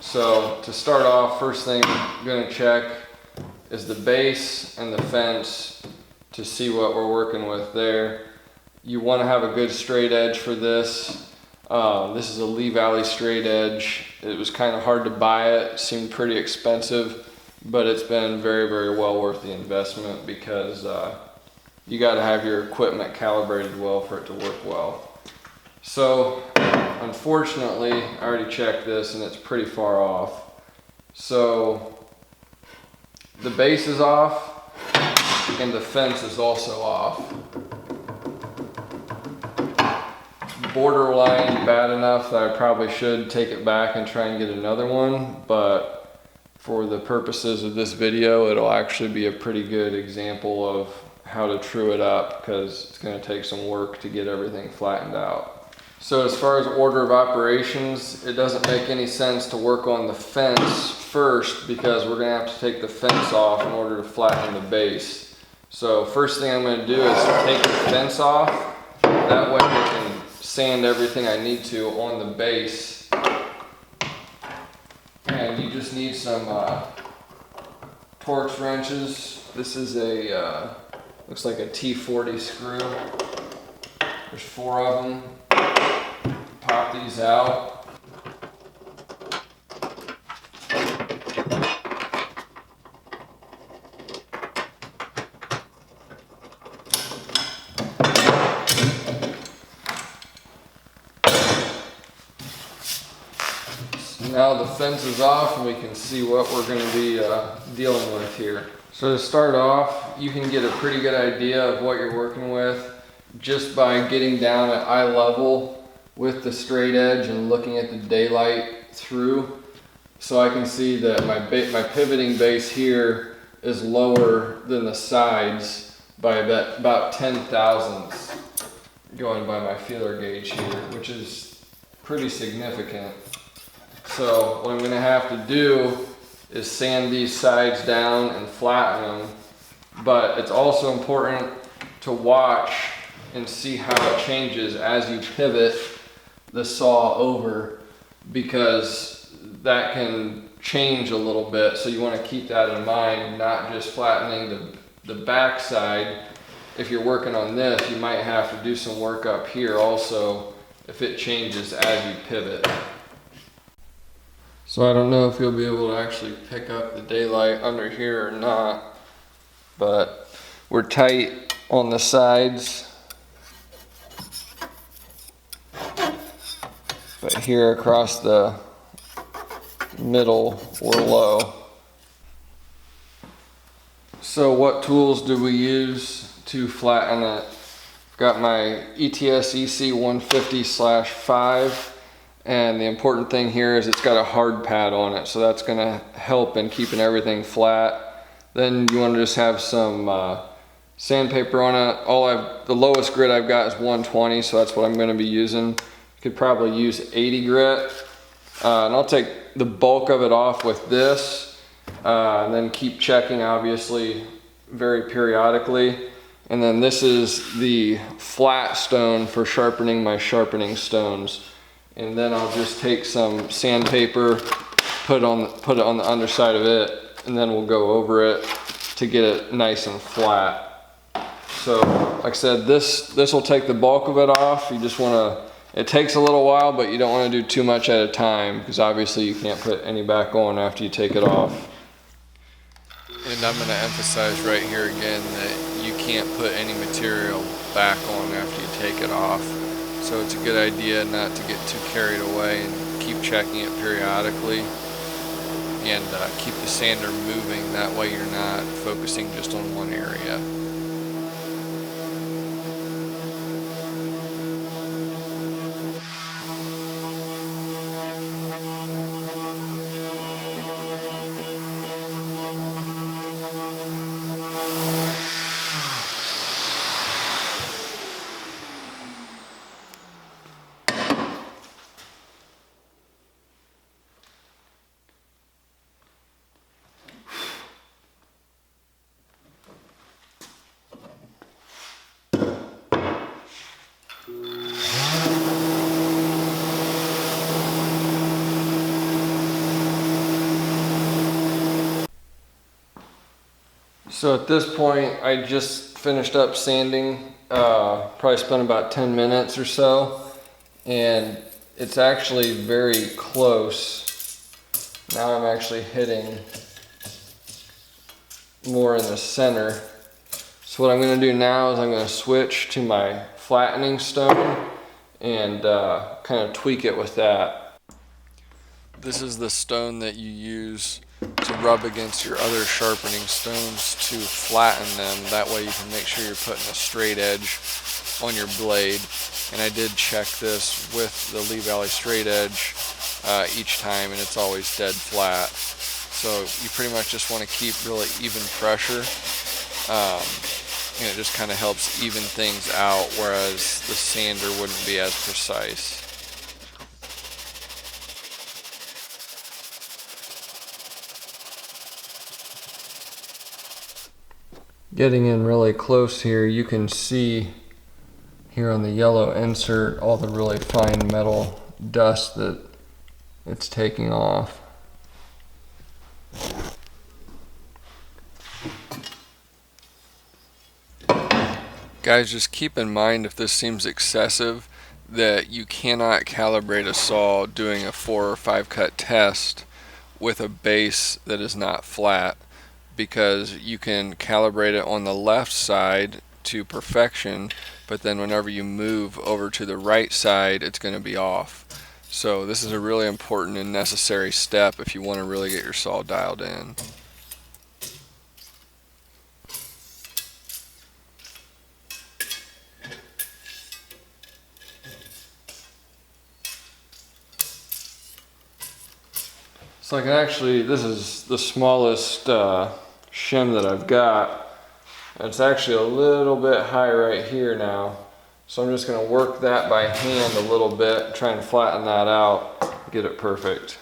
So to start off, first thing I'm going to check is the base and the fence to see what we're working with there. You want to have a good straight edge for this. This is a Lee Valley straight edge. It was kind of hard to buy it. It seemed pretty expensive, but it's been very, very well worth the investment because you got to have your equipment calibrated well for it to work well. So unfortunately, I already checked this and it's pretty far off. So the base is off and the fence is also off. Borderline bad enough that I probably should take it back and try and get another one, but for the purposes of this video, it'll actually be a pretty good example of how to true it up because it's going to take some work to get everything flattened out. So as far as order of operations, it doesn't make any sense to work on the fence first because we're going to have to take the fence off in order to flatten the base. So first thing I'm going to do is take the fence off. That way I can sand everything I need to on the base. And you just need some Torx wrenches. This is a, looks like a T40 screw. There's 4 of them. Pop these out. So now the fence is off and we can see what we're going to be dealing with here. So to start off, you can get a pretty good idea of what you're working with just by getting down at eye level with the straight edge and looking at the daylight through. So I can see that my pivoting base here is lower than the sides by about 10 thousandths, going by my feeler gauge here, which is pretty significant. So what I'm going to have to do is sand these sides down and flatten them, but it's also important to watch and see how it changes as you pivot the saw over, because that can change a little bit. So you want to keep that in mind, not just flattening the back side. If you're working on this, you might have to do some work up here also if it changes as you pivot. So I don't know if you'll be able to actually pick up the daylight under here or not, but we're tight on the sides. But here across the middle, we're low. So what tools do we use to flatten it? I've got my ETS EC 150/5, and the important thing here is it's got a hard pad on it, so that's going to help in keeping everything flat. Then you want to just have some sandpaper on it. The lowest grit I've got is 120, so that's what I'm going to be using. Could probably use 80 grit, and I'll take the bulk of it off with this, and then keep checking obviously very periodically. And then this is the flat stone for sharpening my sharpening stones. And then I'll just take some sandpaper, put it on the underside of it, and then we'll go over it to get it nice and flat. So like I said, this will take the bulk of it off. You just want to, it takes a little while, but you don't want to do too much at a time because obviously you can't put any back on after you take it off. And I'm going to emphasize right here again that you can't put any material back on after you take it off. So it's a good idea not to get too carried away and keep checking it periodically, and keep the sander moving. That way you're not focusing just on one area. So at this point, I just finished up sanding, probably spent about 10 minutes or so, and it's actually very close. Now I'm actually hitting more in the center. So what I'm going to do now is I'm going to switch to my flattening stone and kind of tweak it with that. This is the stone that you use to rub against your other sharpening stones to flatten them. That way you can make sure you're putting a straight edge on your blade. And I did check this with the Lee Valley straight edge each time, and it's always dead flat. So you pretty much just want to keep really even pressure. And it just kind of helps even things out, whereas the sander wouldn't be as precise. Getting in really close here, you can see here on the yellow insert all the really fine metal dust that it's taking off. Guys, just keep in mind, if this seems excessive, that you cannot calibrate a saw doing a 4 or 5 cut test with a base that is not flat, because you can calibrate it on the left side to perfection, but then whenever you move over to the right side, it's going to be off. So this is a really important and necessary step if you want to really get your saw dialed in. So I can actually, this is the smallest shim that I've got. It's actually a little bit high right here now. So I'm just going to work that by hand a little bit, try and flatten that out, get it perfect.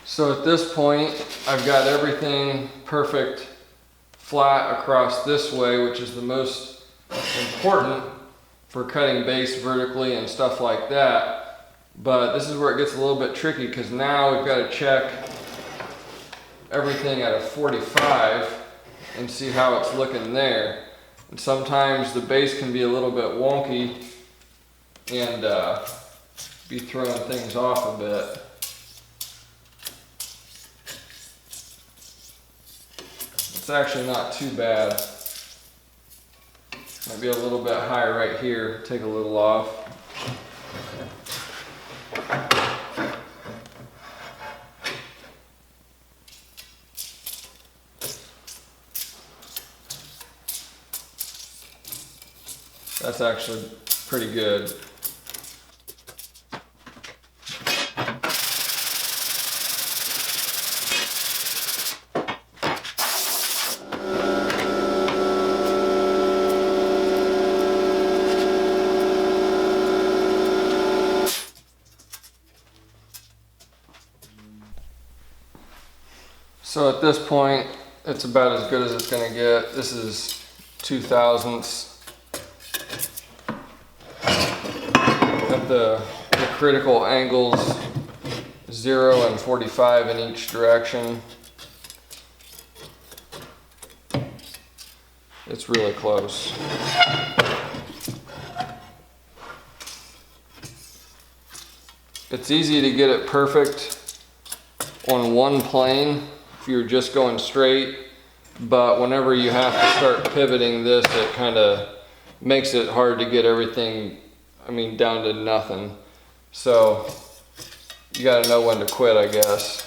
So at this point, I've got everything perfect flat across this way, which is the most important for cutting base vertically and stuff like that. But this is where it gets a little bit tricky, because now we've got to check everything at a 45 and see how it's looking there. And sometimes the base can be a little bit wonky and be throwing things off a bit. It's actually not too bad. Might be a little bit higher right here. Take a little off. That's actually pretty good. So at this point, it's about as good as it's going to get. This is 2/1000ths. At the critical angles, 0 and 45 in each direction. It's really close. It's easy to get it perfect on one plane if you're just going straight, but whenever you have to start pivoting this, it kind of makes it hard to get everything I mean, down to nothing. So you gotta know when to quit, I guess.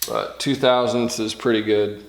But 2 thousandths is pretty good.